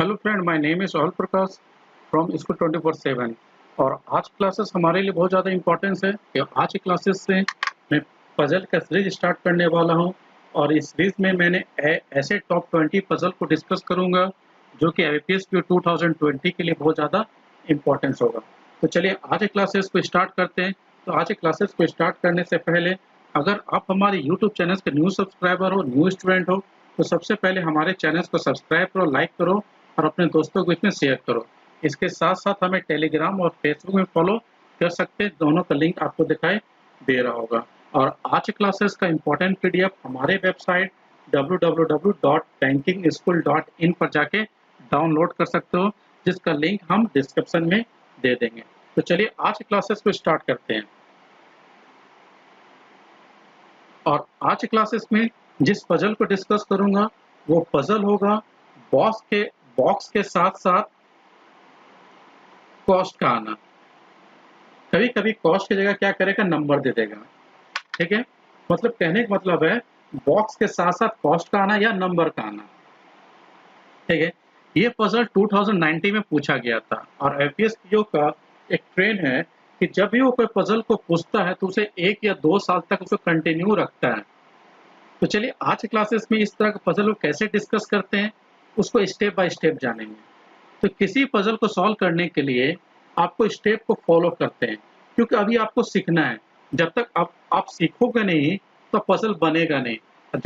Hello friend, my name is all Prakash from school 24/7। और आज classes हमारे लिए बहुत ज़्यादा इंपॉर्टेंस है कि आज की क्लासेस से मैं पजल का सीरीज स्टार्ट करने वाला हूं। और इस सीरीज में मैंने ऐसे टॉप 20 पजल को डिस्कस करूंगा जो कि IBPS PO 2020 के लिए बहुत ज़्यादा इंपॉर्टेंस होगा। तो चलिए आज की क्लासेस को स्टार्ट करते हैं। तो आज की क्लासेस को स्टार्ट करने से पहले अगर आप हमारे यूट्यूब चैनल के न्यू सब्सक्राइबर हो, न्यू स्टूडेंट हो, तो सबसे पहले हमारे चैनल को सब्सक्राइब करो, लाइक करो और अपने दोस्तों को इसमें शेयर करो। इसके साथ साथ हमें टेलीग्राम और फेसबुक में फॉलो कर सकते हैं, दोनों का लिंक आपको दिखाई दे रहा होगा। और आज क्लासेस का इंपॉर्टेंट PDF हमारे वेबसाइट www.bankingschool.in पर जाके डाउनलोड कर सकते हो, जिसका लिंक हम डिस्क्रिप्शन में दे देंगे। तो चलिए आज क्लासेस को स्टार्ट करते हैं। और आज क्लासेस में जिस पजल को डिस्कस करूंगा वो पजल होगा बॉक्स के साथ साथ कॉस्ट का आना। कभी कभी कॉस्ट की जगह क्या करेगा, नंबर दे देगा। ठीक है, मतलब कहने का मतलब है बॉक्स के साथ साथ कॉस्ट का आना या नंबर का आना। ठीक है, ये पजल 2019 में पूछा गया था और IBPS PO का एक ट्रेंड है कि जब भी वो कोई पजल को पूछता है तो उसे 1 या 2 साल तक उसको कंटिन्यू रखता है। तो चलिए आज क्लासेस में इस तरह का पजल को कैसे डिस्कस करते हैं उसको स्टेप बाय स्टेप जानेंगे। तो किसी पजल को सॉल्व करने के लिए आपको स्टेप को फॉलो करते हैं, क्योंकि अभी आपको सीखना है। जब तक आप सीखोगे नहीं तो पजल बनेगा नहीं। और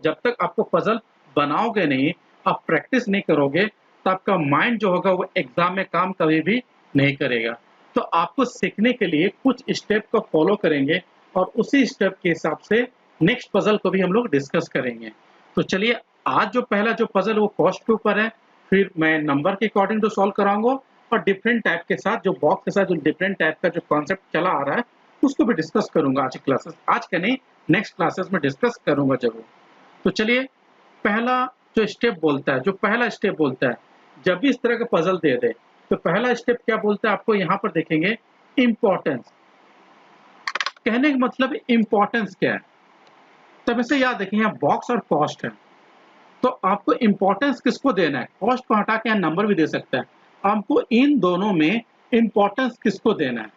जब तक आपको पजल बनाओगे नहीं, आप प्रैक्टिस नहीं करोगे, तो आपका माइंड जो होगा वो एग्जाम में काम कभी भी नहीं करेगा। तो आपको सीखने के लिए कुछ स्टेप को फॉलो करेंगे और उसी स्टेप के हिसाब से नेक्स्ट पजल को भी हम लोग डिस्कस करेंगे। तो चलिए आज जो पहला जो पजल वो कॉस्ट के ऊपर है, फिर मैं नंबर के अकॉर्डिंग तो सॉल्व कराऊंगा और डिफरेंट टाइप के साथ जो बॉक्स के साथ जो डिफरेंट टाइप का जो कॉन्सेप्ट चला आ रहा है उसको भी डिस्कस करूंगा आज क्लासेस। आज का नहीं, नेक्स्ट क्लासेस में डिस्कस करूंगा जरूर। तो चलिए पहला जो स्टेप बोलता है, जो पहला स्टेप बोलता है जब भी इस तरह का पजल दे दे तो पहला स्टेप क्या बोलता है, आपको यहाँ पर देखेंगे इंपॉर्टेंस। कहने का मतलब इंपॉर्टेंस क्या है, तब इसे याद रखेंगे। बॉक्स और कॉस्ट है तो आपको इंपॉर्टेंस किसको देना है, कॉस्ट को हटा के नंबर भी दे सकता है, आपको इन दोनों में इंपॉर्टेंस किसको देना है।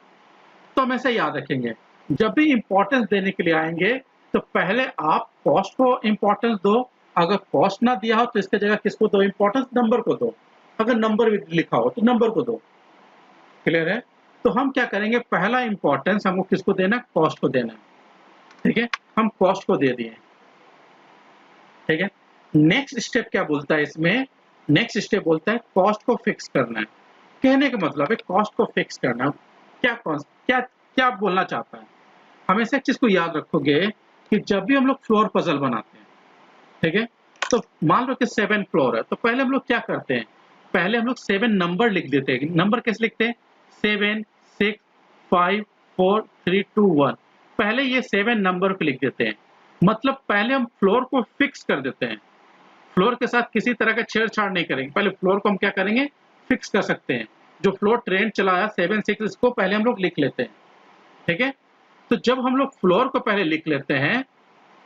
तो हम ऐसे याद रखेंगे, जब भी इंपॉर्टेंस देने के लिए आएंगे तो पहले आप कॉस्ट को इंपॉर्टेंस दो। अगर कॉस्ट ना दिया हो तो इसके जगह किसको दो, इंपॉर्टेंस नंबर को दो। अगर नंबर भी लिखा हो तो नंबर को दो। क्लियर है? तो हम क्या करेंगे, पहला इंपॉर्टेंस हमको किसको देना, कॉस्ट को देना है। ठीक है, हम कॉस्ट को दे दिए। ठीक है, नेक्स्ट स्टेप क्या बोलता है इसमें, नेक्स्ट स्टेप बोलता है कॉस्ट को फिक्स करना है। कहने का मतलब है कॉस्ट को फिक्स करना। क्या क्या क्या बोलना चाहता है, हमेशा एक चीज को याद रखोगे कि जब भी हम लोग फ्लोर पजल बनाते हैं, ठीक है, तो मान लो कि 7 फ्लोर है, तो पहले हम लोग क्या करते हैं, पहले हम लोग 7 नंबर लिख देते हैं। नंबर कैसे लिखते हैं, 7 6 5 4 3 2 1। पहले ये 7 नंबर को लिख देते हैं, मतलब पहले हम फ्लोर को फिक्स कर देते हैं। फ्लोर के साथ किसी तरह का छेड़छाड़ नहीं करेंगे, पहले फ्लोर को हम क्या करेंगे, फिक्स कर सकते हैं। जो फ्लोर ट्रेंड चला है 7 6, इसको पहले हम लोग लिख लेते हैं। ठीक है, तो जब हम लोग फ्लोर को पहले लिख लेते हैं,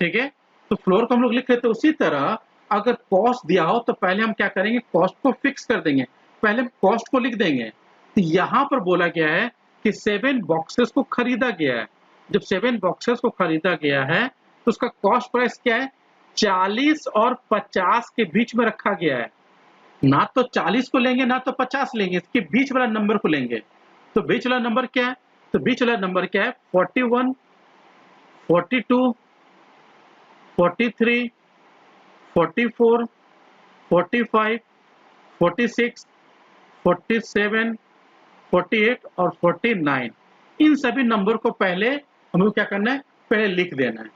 ठीक है, तो फ्लोर को हम लोग लिख लेते हैं। उसी तरह अगर कॉस्ट दिया हो तो पहले हम क्या करेंगे, कॉस्ट को फिक्स कर देंगे, पहले हम कॉस्ट को लिख देंगे। तो यहां पर बोला गया है कि 7 बॉक्सेस को खरीदा गया है। जब 7 बॉक्सेस को खरीदा गया है तो उसका कॉस्ट प्राइस क्या है, 40 और 50 के बीच में रखा गया है। ना तो 40 को लेंगे ना तो 50 लेंगे, इसके बीच वाला नंबर को लेंगे। तो बीच वाला नंबर क्या है, तो बीच वाला नंबर क्या है, 41 42 43 44 45 46 47 48 और 49। इन सभी नंबर को पहले हमको क्या करना है, पहले लिख देना है।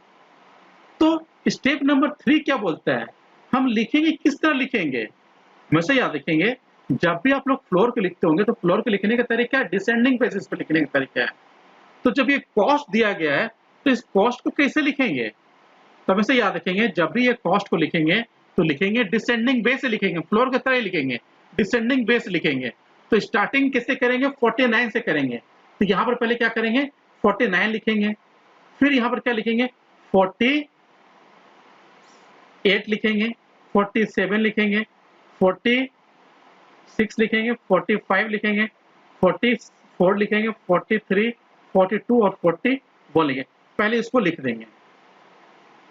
तो स्टेप नंबर 3 क्या बोलता है, हम लिखेंगे किस तरह लिखेंगे, हमेशा याद रखेंगे जब भी आप लोग फ्लोर पे लिखते होंगे तो फ्लोर पे लिखने का तरीका डिसेंडिंग बेसिस पे लिखने का तरीका है। तो जब ये कॉस्ट दिया गया है तो इस कॉस्ट को कैसे लिखेंगे, तो हमेशा याद रखेंगे जब भी ये कॉस्ट को लिखेंगे तो लिखेंगे डिसेंडिंग बेस से लिखेंगे, फ्लोर की तरह ही लिखेंगे, डिसेंडिंग बेस लिखेंगे। तो स्टार्टिंग किससे करेंगे, 49 से करेंगे। तो यहाँ पर पहले क्या करेंगे, 49 लिखेंगे, फिर यहाँ पर क्या लिखेंगे, 48 लिखेंगे, 47 लिखेंगे, 49 6 लिखेंगे, 45 लिखेंगे, 44 लिखेंगे, 43, 42 और 41 लिखेंगे। पहले इसको लिख देंगे,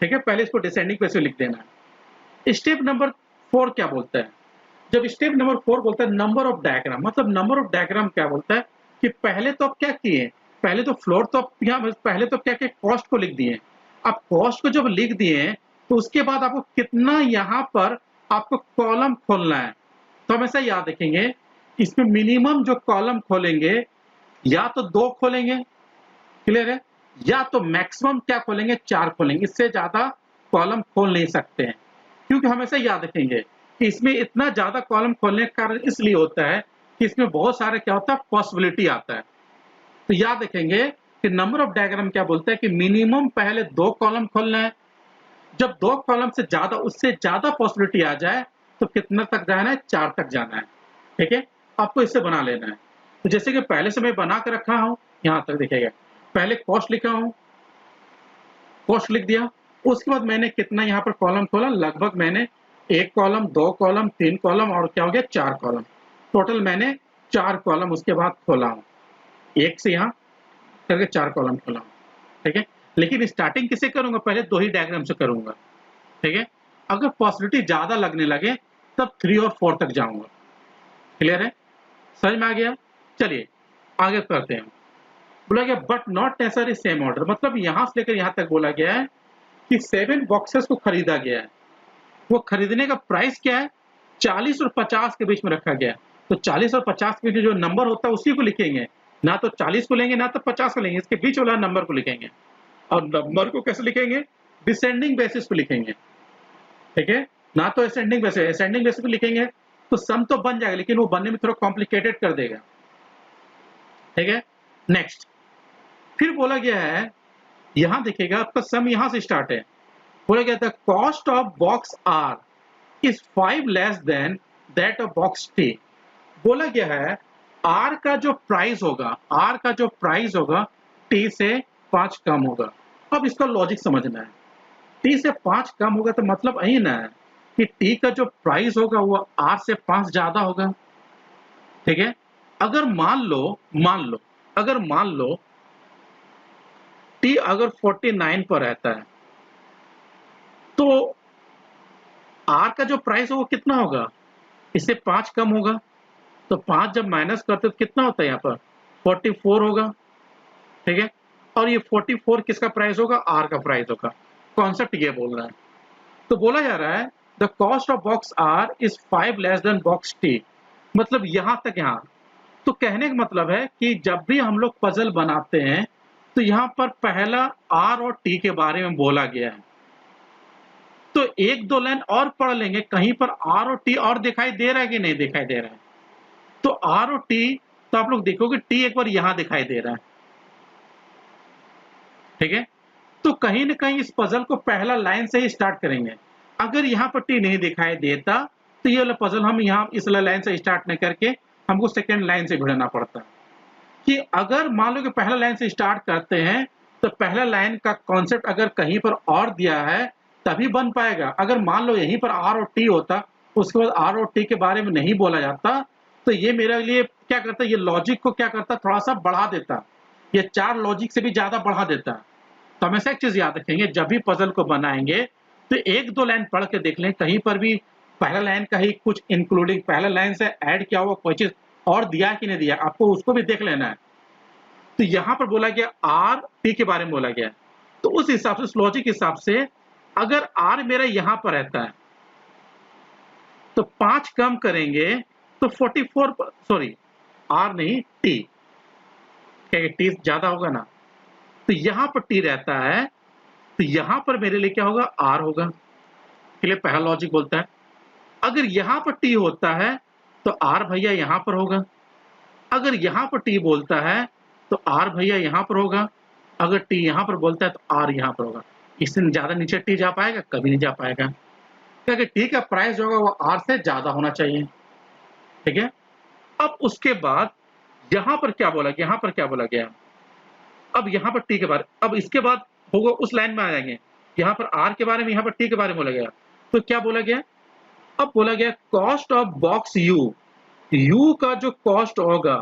ठीक है, पहले इसको डिसेंडिंग पे से लिख देना है। स्टेप नंबर 4 क्या बोलता है? जब स्टेप नंबर 4 बोलता है नंबर ऑफ डायग्राम, मतलब नंबर ऑफ डायग्राम क्या बोलता है कि पहले तो आप क्या किए, पहले तो फ्लोर तो आप यहाँ पहले तो क्या किए, कॉस्ट को लिख दिए। अब कॉस्ट को जब लिख दिए तो उसके बाद आपको कितना यहाँ पर आपको कॉलम खोलना है। तो हमेशा याद रखेंगे इसमें मिनिमम जो कॉलम खोलेंगे या तो 2 खोलेंगे, क्लियर है, या तो मैक्सिमम क्या खोलेंगे, 4 खोलेंगे, इससे ज्यादा कॉलम खोल नहीं सकते हैं। क्योंकि हमेशा याद रखेंगे कि इसमें इतना ज्यादा कॉलम खोलने का कारण इसलिए होता है कि इसमें बहुत सारे क्या होता है, पॉसिबिलिटी आता है। तो याद रखेंगे कि नंबर ऑफ डायग्राम क्या बोलता है कि मिनिमम पहले 2 कॉलम खोलना है, जब 2 कॉलम से ज्यादा उससे ज्यादा पॉसिबिलिटी आ जाए तो कितना तक जाना है, 4 तक जाना है, ठीक है। आपको इससे बना लेना है। तो जैसे कि पहले से मैं बना कर रखा हूं, यहां तक देखिएगा, पहले कॉस्ट लिखा हूं, कॉस्ट लिख दिया, उसके बाद मैंने कितना यहाँ पर कॉलम खोला, लगभग मैंने 1 कॉलम, 2 कॉलम, 3 कॉलम और क्या हो गया, 4 कॉलम, टोटल मैंने 4 कॉलम उसके बाद खोला हूँ, 1 से यहाँ करके 4 कॉलम खोला हूँ, ठीक है। लेकिन स्टार्टिंग किसे करूंगा, पहले 2 ही डायग्राम से करूंगा, ठीक है। अगर पॉसिबिलिटी ज्यादा लगने लगे तब 3 और 4 तक जाऊंगा, क्लियर है, समझ में आ गया। चलिए आगे करते हैं। बोला गया but not necessary same order, मतलब यहां से लेकर यहां तक बोला गया है कि 7 बॉक्सेस को खरीदा गया है, वो खरीदने का प्राइस क्या है, 40 और 50 के बीच में रखा गया है। तो 40 और 50 के बीच जो नंबर होता है उसी को लिखेंगे, ना तो 40 को लेंगे ना तो 50 को लेंगे, इसके बीच वाला नंबर को लिखेंगे। और नंबर को कैसे लिखेंगे, डिसेंडिंग बेसिस पे लिखेंगे, ठीक है, ना तो असेंडिंग बेसिस, असेंडिंग बेसिस पे लिखेंगे तो सम तो बन जाएगा लेकिन वो बनने में थोड़ा कॉम्प्लिकेटेड कर देगा, ठीक है। नेक्स्ट फिर बोला गया है, यहां देखिएगा आपका सम यहां से स्टार्ट है, बोला गया the cost of box R is 5 less than that of box T. बोला गया है आर का जो प्राइस होगा, आर का जो प्राइस होगा टी से 5 कम होगा। अब इसका लॉजिक समझना है, टी से 5 कम होगा तो मतलब यही ना है कि टी का जो प्राइस होगा वो आर से 5 ज्यादा होगा, ठीक है। अगर मान लो अगर मान लो टी अगर 49 पर रहता है तो आर का जो प्राइस है वो कितना होगा, इससे 5 कम होगा, तो 5 जब माइनस करते तो कितना होता है यहाँ पर 44 होगा, ठीक है। और ये 44 किसका प्राइस होगा, आर का प्राइस होगा। कॉन्सेप्ट ये बोल रहा है, तो बोला जा रहा है the cost of box R is 5 less than box T, मतलब यहां तक यहाँ। तो कहने का मतलब है कि जब भी हम लोग पजल बनाते हैं तो यहाँ पर पहला आर और टी के बारे में बोला गया है, तो 1-2 लाइन और पढ़ लेंगे, कहीं पर आर और टी और दिखाई दे रहा है कि नहीं दिखाई दे रहा है, तो आर और टी, तो आप लोग देखोगे टी एक बार यहां दिखाई दे रहा है, ठीक है। तो कहीं ना कहीं इस पजल को पहला लाइन से ही स्टार्ट करेंगे। अगर यहाँ पर टी नहीं दिखाई देता तो ये वाला पजल हम यहाँ इस लाइन से स्टार्ट नहीं करके हमको सेकेंड लाइन से भिड़ना पड़ता है। कि अगर मान लो कि पहला लाइन से स्टार्ट करते हैं तो पहला लाइन का कॉन्सेप्ट अगर कहीं पर और दिया है तभी बन पाएगा। अगर मान लो यहीं पर आर और टी होता, उसके बाद आर और टी के बारे में नहीं बोला जाता, तो ये मेरे लिए क्या करता, ये लॉजिक को क्या करता, थोड़ा सा बढ़ा देता, ये 4 लॉजिक से भी ज्यादा बढ़ा देता। तो हमेशा एक चीज याद रखेंगे, जब भी पजल को बनाएंगे तो 1-2 लाइन पढ़ के देख लें, कहीं पर भी पहला लाइन का ही कुछ इंक्लूडिंग, पहला लाइन से ऐड किया हुआ कोई चीज और दिया कि नहीं दिया, आपको उसको भी देख लेना है। तो यहां पर बोला गया आर टी के बारे में बोला गया, तो उस हिसाब से, उस लॉजिक के हिसाब से अगर आर मेरा यहां पर रहता है तो 5 कम करेंगे तो 44, सॉरी आर नहीं टी, क्या टी ज्यादा होगा ना, तो यहां पर टी रहता है तो यहां पर मेरे लिए क्या होगा, आर होगा, के लिए पहला लॉजिक बोलता है। अगर यहां पर टी होता है तो आर भैया यहां पर होगा, अगर यहां पर टी बोलता है तो आर भैया यहां पर होगा, अगर टी यहां पर बोलता है तो आर यहां पर होगा। इससे ज्यादा नीचे टी जा पाएगा, कभी नहीं जा पाएगा, क्योंकि टी का प्राइस जो होगा वो आर से ज्यादा होना चाहिए, ठीक है। अब उसके बाद यहां पर क्या बोला गया, यहां पर क्या बोला गया, अब यहाँ पर टी के बारे, अब इसके बाद होगा उस लाइन में आ जाएंगे, यहाँ पर आर के बारे में, यहाँ पर टी के बारे में बोला गया। तो क्या बोला गया, अब बोला गया cost of box you u का जो कॉस्ट होगा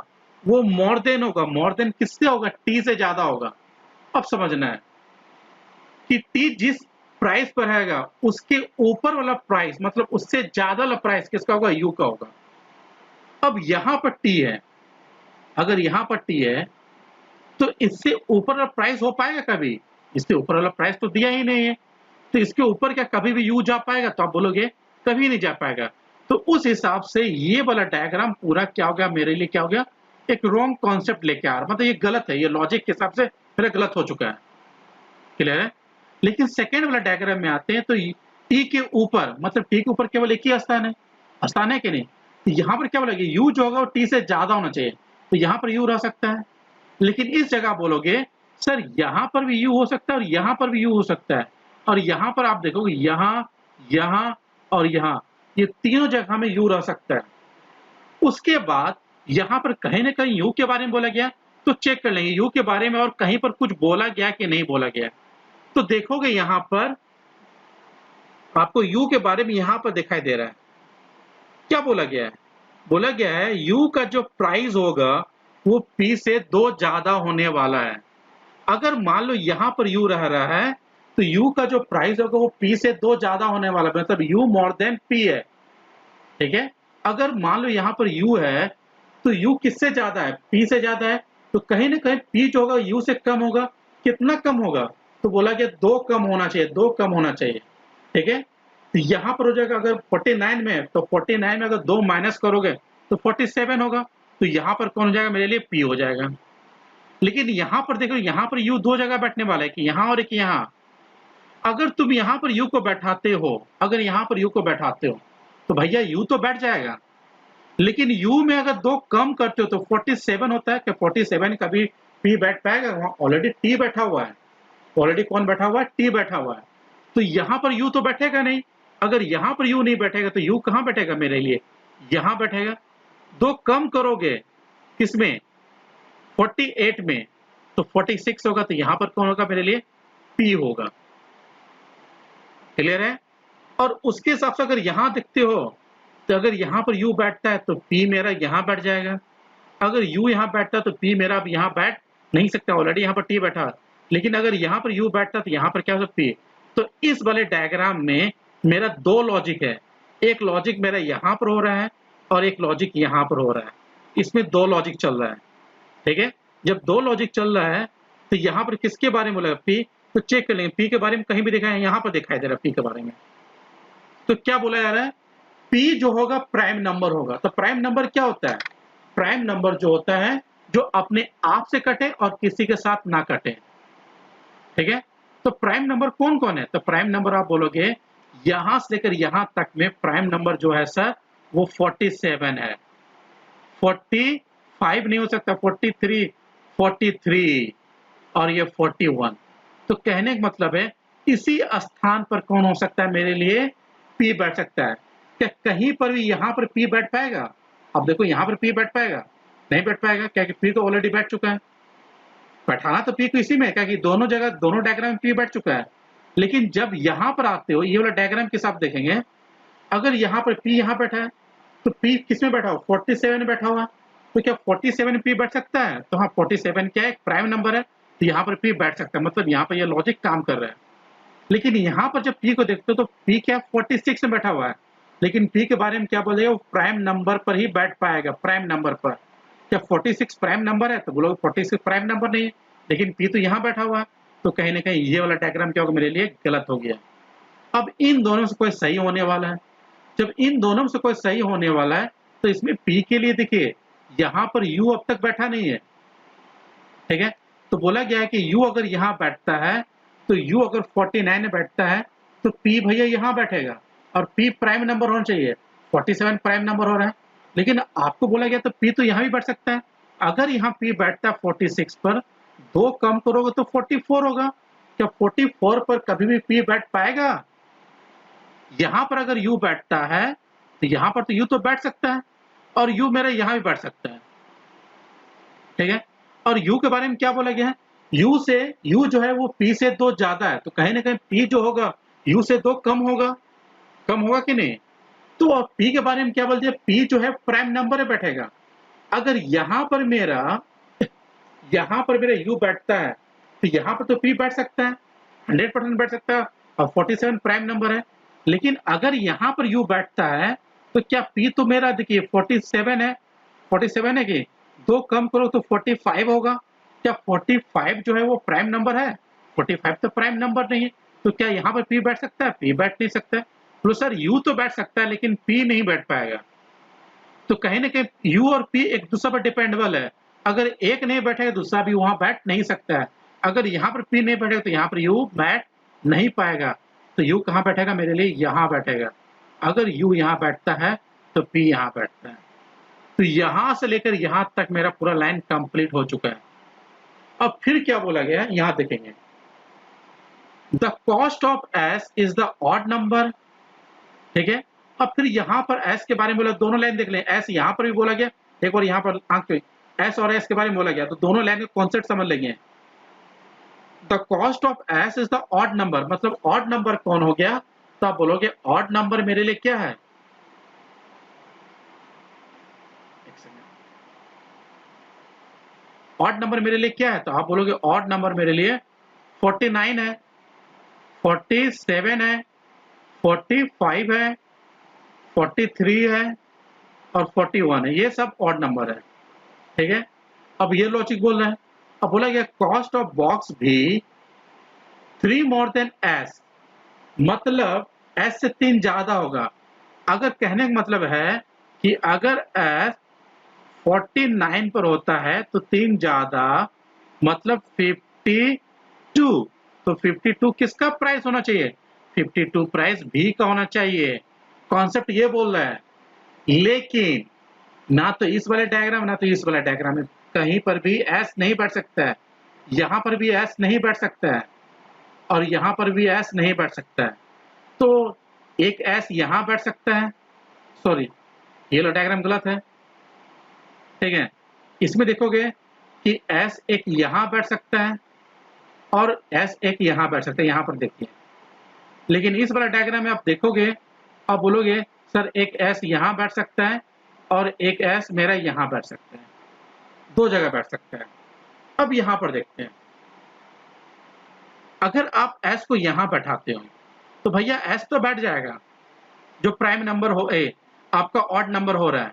वो मोर देन होगा, मोर देन किससे होगा, t से ज्यादा होगा। अब समझना है कि t जिस प्राइस पर रहेगा उसके ऊपर वाला प्राइस मतलब उससे ज्यादा वाला प्राइस किसका होगा, u का होगा। अब यहां पर t है, अगर यहां पर t है तो इससे ऊपर वाला प्राइस हो पाएगा कभी, इससे ऊपर वाला प्राइस तो दिया ही नहीं है, तो इसके ऊपर क्या कभी भी यू जा पाएगा, तो आप बोलोगे कभी नहीं जा पाएगा। तो उस हिसाब से ये वाला डायग्राम पूरा क्या हो गया, मेरे लिए क्या हो गया, एक रॉन्ग कॉन्सेप्ट लेके आ रहा, मतलब ये गलत है, ये लॉजिक के हिसाब से मेरा गलत हो चुका है। क्लियर है। लेकिन सेकेंड वाला डायग्राम में आते हैं तो टी के ऊपर मतलब टी के ऊपर केवल एक ही स्थान है कि नहीं, तो यहाँ पर क्या बोलोगे, यू जो होगा वो टी से ज्यादा होना चाहिए, तो यहाँ पर यू रह सकता है। लेकिन इस जगह बोलोगे सर यहाँ पर भी यू हो सकता है और यहाँ पर भी यू हो सकता है, और यहाँ पर आप देखोगे यहाँ, यहाँ और यहाँ, ये तीनों जगह में यू रह सकता है। उसके बाद यहाँ पर कहीं ना कहीं यू के बारे में बोला गया, तो चेक कर लेंगे यू के बारे में और कहीं पर कुछ बोला गया कि नहीं बोला गया। तो देखोगे यहाँ पर आपको यू के बारे में यहाँ पर दिखाई दे रहा है, क्या बोला गया है, बोला गया है यू का जो प्राइस होगा वो पी से 2 ज्यादा होने वाला है। अगर मान लो यहाँ पर यू रह रहा है तो यू का जो प्राइस होगा वो पी से 2 ज्यादा होने वाला है, मतलब यू मोर देन पी है। ठीक है, अगर मान लो यहाँ पर यू है तो यू किससे ज्यादा है, पी से ज्यादा है, तो कहीं ना कहीं पी जो होगा यू से कम होगा। कितना कम होगा, तो बोला गया 2 कम होना चाहिए, 2 कम होना चाहिए। ठीक है, तो यहाँ पर हो जाएगा अगर 49 में, तो 49 में अगर 2 माइनस करोगे तो 47 होगा, तो यहाँ पर कौन हो जाएगा, मेरे लिए पी हो जाएगा। लेकिन यहाँ पर देखो, यहाँ पर यू 2 जगह बैठने वाला है, कि यहाँ और एक यहाँ। अगर तुम यहाँ पर यू को बैठाते हो, अगर यहाँ पर यू को बैठाते हो तो भैया यू तो बैठ जाएगा, लेकिन u में अगर 2 कम करते हो तो 47 होता है, क्या 47 कभी p बैठ पाएगा, वहां ऑलरेडी t बैठा हुआ है, ऑलरेडी कौन बैठा हुआ है, t बैठा हुआ है, तो यहाँ पर u तो बैठेगा नहीं। अगर यहाँ पर u नहीं बैठेगा तो u कहाँ बैठेगा, मेरे लिए यहाँ बैठेगा। 2 कम करोगे किसमें, 48 में, तो 46 होगा, तो यहाँ पर कौन होगा, मेरे लिए p होगा। क्लियर है। और उसके हिसाब से अगर यहाँ देखते हो तो अगर यहाँ पर u बैठता है तो p मेरा यहाँ बैठ जाएगा, अगर u यहाँ बैठता है तो p मेरा अब यहाँ बैठ नहीं सकता, ऑलरेडी यहाँ पर t बैठा है। लेकिन अगर यहाँ पर u बैठता है तो यहाँ पर क्या हो सकती है। तो इस वाले डायग्राम में मेरा 2 लॉजिक है, एक लॉजिक मेरा यहाँ पर हो रहा है और एक लॉजिक यहाँ पर हो रहा है, इसमें 2 लॉजिक चल रहा है। ठीक है, जब 2 लॉजिक चल रहा है तो यहाँ पर किसके बारे में बोला p, तो चेक कर लेंगे p के बारे में कहीं भी दिखाया है, यहाँ पर दिखाई दे रहा है p के बारे में। तो क्या बोला जा रहा है, p जो होगा प्राइम नंबर होगा। तो प्राइम नंबर क्या होता है, प्राइम नंबर जो होता है जो अपने आप से कटे और किसी के साथ ना कटे। ठीक है, तो प्राइम नंबर कौन कौन है, तो प्राइम नंबर आप बोलोगे यहां से लेकर यहां तक में प्राइम नंबर जो है सर वो 47 है, 45 नहीं हो सकता, 43, 43 और ये 41। तो कहने का मतलब है इसी स्थान पर कौन हो सकता है, मेरे लिए p बैठ सकता है। क्या कहीं पर भी यहाँ पर p बैठ पाएगा, अब देखो यहाँ पर p बैठ पाएगा, नहीं बैठ पाएगा, क्या कि p तो ऑलरेडी बैठ चुका है। बैठाना तो p को इसी में, क्या कि दोनों जगह दोनों डायग्राम में p बैठ चुका है। लेकिन जब यहाँ पर आते हो, ये वाला डायग्राम के साथ देखेंगे, अगर यहाँ पर p यहाँ बैठा है तो p किस में बैठा हुआ, 47 में बैठा हुआ, तो क्या 47 में p बैठ सकता है, तो हाँ 47 क्या है, एक प्राइम नंबर है, तो यहाँ पर p बैठ सकता है, मतलब यहाँ पर यह लॉजिक काम कर रहा है। लेकिन यहाँ पर जब p को देखते हो तो p क्या 46 में बैठा हुआ है, लेकिन p के बारे में क्या बोलेगा, वो प्राइम नंबर पर ही बैठ पाएगा, प्राइम नंबर पर। क्या 46 प्राइम नंबर है, तो बोलोगे 46 प्राइम नंबर नहीं है, लेकिन p तो यहाँ बैठा हुआ है, तो कहीं ना कहीं ये वाला डायग्राम क्या होगा, मेरे लिए गलत हो गया। अब इन दोनों से कोई सही होने वाला है, जब इन दोनों से कोई सही होने वाला है तो इसमें p के लिए देखिए यहाँ पर u अब तक बैठा नहीं है। ठीक है, तो बोला गया है कि u अगर यहाँ बैठता है तो u अगर 49 में बैठता है तो p भैया यहाँ बैठेगा, और p प्राइम नंबर होना चाहिए, 47 प्राइम नंबर हो रहा है। लेकिन आपको बोला गया तो p तो यहाँ भी बैठ सकता है, अगर यहाँ p बैठता है 46 पर, 2 कम करोगे तो 44 होगा। क्या 44 पर कभी भी p बैठ पाएगा, यहाँ पर अगर u बैठता है तो यहाँ पर तो u तो बैठ सकता है, और u मेरा यहाँ भी बैठ सकता है। ठीक है, और u के बारे में क्या बोला गया है, u जो है वो p से 2 ज्यादा है, तो कहीं ना कहीं p जो होगा u से 2 कम होगा, कम होगा कि नहीं। तो अब पी के बारे में क्या बोलते हैं, पी जो है प्राइम नंबर में बैठेगा। अगर यहां पर मेरा यू बैठता है तो यहां पर तो पी बैठ सकता है, 100% बैठ सकता है, और 47 प्राइम नंबर है। लेकिन अगर यहां पर यू बैठता है तो क्या पी तो मेरा देखिए 47 है, 47 है कि दो कम करो तो 45 होगा। क्या 45 जो है वो प्राइम नंबर है? 45 तो प्राइम नंबर नहीं है। तो क्या यहाँ पर पी बैठ सकता है? पी बैठ नहीं सकता है। तो सर यू तो बैठ सकता है लेकिन पी नहीं बैठ पाएगा। तो कहीं ना कहीं यू और पी एक दूसरे पर डिपेंडेबल है। अगर एक नहीं बैठेगा दूसरा भी वहां बैठ नहीं सकता है। अगर यहाँ पर पी नहीं बैठेगा तो यहाँ पर यू बैठ नहीं पाएगा। तो यू कहाँ बैठेगा मेरे लिए? यहाँ बैठेगा। अगर यू यहाँ बैठता है तो पी यहाँ बैठता है। तो यहां से लेकर यहां तक मेरा पूरा लाइन कंप्लीट हो चुका है। अब फिर क्या बोला गया है यहां देखेंगे, the cost of S is the odd number. ठीक है। अब फिर यहां पर एस के बारे में बोला, दोनों लाइन देख लें, एस यहां पर भी बोला गया, एक और यहां पर आंख पे एस और एस के बारे में बोला गया, तो दोनों लाइन का कॉन्सेप्ट समझ लेंगे। The cost of S is the odd number, मतलब ऑड नंबर कौन हो गया? तो आप बोलोगे ऑड नंबर मेरे लिए क्या है? ऑड नंबर मेरे लिए क्या है? तो आप बोलोगे ऑड नंबर मेरे लिए 49 है, 47 है, 45 है, 43 है और 41 है। ये सब ऑड नंबर है। ठीक है। अब ये लॉजिक बोल रहे हैं। अब बोला गया कॉस्ट ऑफ बॉक्स भी 3 मोर देन एस, मतलब एस से 3 ज्यादा होगा। अगर कहने का मतलब है कि अगर एस 49 पर होता है तो 3 ज्यादा, मतलब 52। तो 52 किसका प्राइस होना चाहिए? 52 प्राइस भी का होना चाहिए। कॉन्सेप्ट ये बोल रहा है। लेकिन ना तो इस वाले डायग्राम ना तो इस वाले डायग्राम में कहीं पर भी एस नहीं बैठ सकता है। यहां पर भी एस नहीं बैठ सकता है और यहां पर भी एस नहीं बैठ सकता है। तो एक एस यहां बैठ सकता है, सॉरी ये लो डायग्राम गलत है। ठीक है। इसमें देखोगे कि एस एक यहां बैठ सकता है और एस एक यहां बैठ सकता है, यहां पर देखिए। लेकिन इस वाला डायग्राम में आप देखोगे, आप बोलोगे सर एक एस यहां बैठ सकता है और एक एस मेरा यहां बैठ सकता है, दो जगह बैठ सकता है। अब यहां पर देखते हैं, अगर आप एस को यहां बैठाते हो तो भैया एस तो बैठ जाएगा, जो प्राइम नंबर हो ए आपका ऑड नंबर हो रहा है,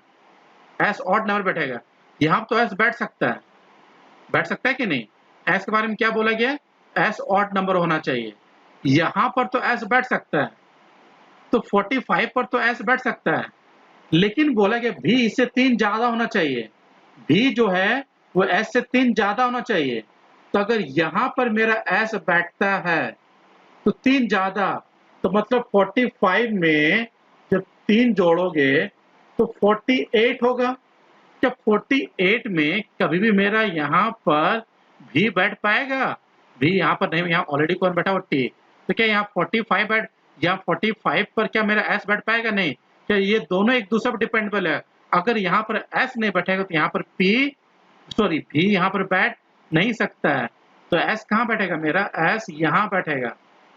एस ऑड नंबर बैठेगा। यहां तो एस बैठ सकता है कि नहीं? एस के बारे में क्या बोला गया है? एस ऑड नंबर होना चाहिए। यहां पर तो एस बैठ सकता है, तो 45 पर तो एस बैठ सकता है, लेकिन बोला गया भी इससे 3 ज्यादा होना चाहिए। भी जो है वो एस से 3 ज्यादा होना चाहिए। तो अगर यहां पर मेरा एस बैठता है तो 3 ज्यादा, तो मतलब 45 में जब 3 जोड़ोगे तो 48 होगा। क्या 48 में कभी भी मेरा यहाँ पर भी बैठ पाएगा? भी यहाँ पर नहीं, यहाँ ऑलरेडी कौन बैठा? 40। तो क्या यहाँ 45 बैठ, या 45 पर क्या मेरा एस बैठ पाएगा? नहीं। क्या ये दोनों एक दूसरे पर डिपेंडेबल है? अगर यहाँ पर एस नहीं बैठेगा तो यहाँ पर भी यहाँ पर बैठ नहीं सकता है। तो एस कहाँ बैठेगा मेरा? एस यहाँ बैठेगा।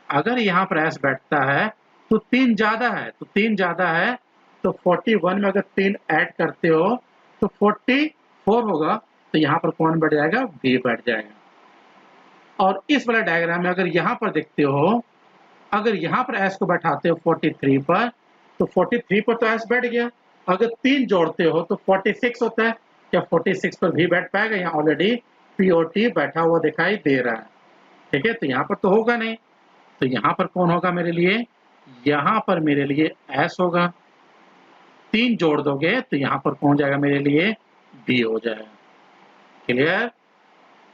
अगर यहाँ पर एस बैठता है तो 3 ज्यादा है, तो 3 ज्यादा है तो 41 में अगर 3 ऐड करते हो तो 44 होगा। तो यहाँ पर कौन बैठ जाएगा? बी बैठ जाएगा। और इस वाला डायग्राम में अगर यहाँ पर देखते हो, अगर यहाँ पर एस को बैठाते हो 43 पर, तो 43 पर तो एस बैठ गया। अगर 3 जोड़ते हो तो 46 होता है। क्या 46 पर भी बैठ पाएगा? यहाँ ऑलरेडी पी और टी बैठा हुआ दिखाई दे रहा है। ठीक है। तो यहाँ पर तो होगा नहीं। तो यहाँ पर कौन होगा मेरे लिए? यहाँ पर मेरे लिए एस होगा। 3 जोड़ दोगे तो यहाँ पर कौन जाएगा मेरे लिए? बी हो जाएगा। क्लियर?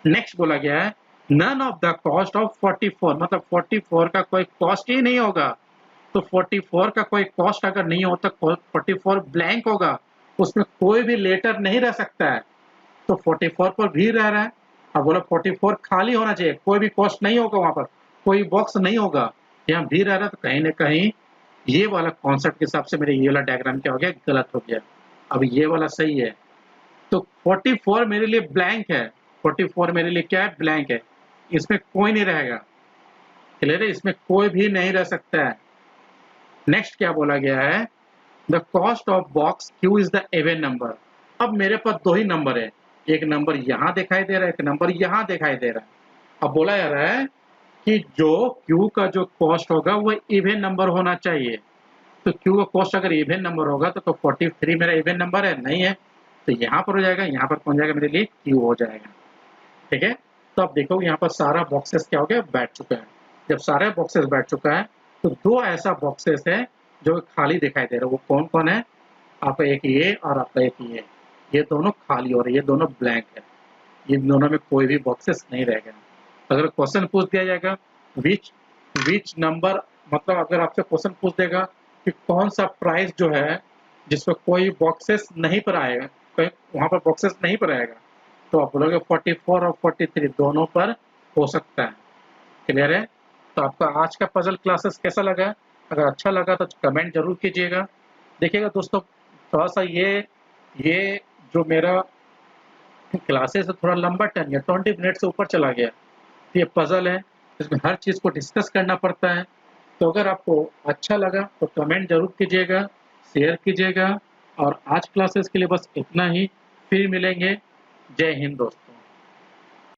नेक्स्ट बोला गया है none of the cost of 44, मतलब 44 का कोई कॉस्ट ही नहीं होगा। तो 44 का कोई कॉस्ट अगर नहीं होता, 44 ब्लैंक होगा, उसमें कोई भी लेटर नहीं रह सकता है। तो 44 पर भी रह रहा है। अब बोला 44 खाली होना चाहिए, कोई भी कॉस्ट नहीं होगा, वहां पर कोई बॉक्स नहीं होगा, यहाँ भी रह रहा है। तो कहीं ना कहीं ये वाला कॉन्सेप्ट के हिसाब से मेरे ये वाला डायग्राम क्या हो गया? गलत हो गया। अब ये वाला सही है। तो 44 मेरे लिए ब्लैंक है। 44 मेरे लिए क्या है? ब्लैंक है। इसमें कोई नहीं रहेगा। क्लियर है? इसमें कोई भी नहीं रह सकता है। नेक्स्ट क्या बोला गया है? The cost of box Q is the even number. अब मेरे पास दो ही नंबर है, एक नंबर यहाँ दिखाई दे रहा है, एक नंबर यहाँ दिखाई दे रहा है। अब बोला जा रहा है कि जो क्यू का जो कॉस्ट होगा वो इवन नंबर होना चाहिए। तो क्यू का कॉस्ट अगर इवन नंबर होगा तो 43 मेरा इवन नंबर है, नहीं है, तो यहाँ पर हो जाएगा, यहाँ पर कौन जाएगा, मेरे लिए क्यू हो जाएगा। ठीक है, तो अब देखो यहाँ पर सारा बॉक्सेस क्या हो गया, बैठ चुका है। जब सारे बॉक्सेस बैठ चुका है तो दो ऐसा बॉक्सेस है जो खाली दिखाई दे रहा है। वो कौन कौन है, आपका एक ये और आपका एक ये दोनों खाली हो रहे हैं, ये दोनों ब्लैंक है, ये दोनों में कोई भी बॉक्सेस नहीं रहेगा। अगर क्वेश्चन पूछ दिया जाएगा विच नंबर, मतलब अगर आपसे क्वेश्चन पूछ देगा कि कौन सा प्राइस जो है जिसमें कोई बॉक्सेस नहीं पर आएगा, वहां पर बॉक्सेस नहीं पर आएगा, तो आप बोलोगे 44 और 43 दोनों पर हो सकता है। क्लियर है? तो आपका आज का पजल क्लासेस कैसा लगा? अगर अच्छा लगा तो कमेंट जरूर कीजिएगा। देखिएगा दोस्तों, थोड़ा सा ये जो मेरा क्लासेस है थोड़ा लंबा टाइम है, 20 मिनट से ऊपर चला गया। ये पजल है, इसमें हर चीज़ को डिस्कस करना पड़ता है। तो अगर आपको अच्छा लगा तो कमेंट जरूर कीजिएगा, शेयर कीजिएगा, और आज क्लासेस के लिए बस इतना ही। फिर मिलेंगे। जय हिंद दोस्तों।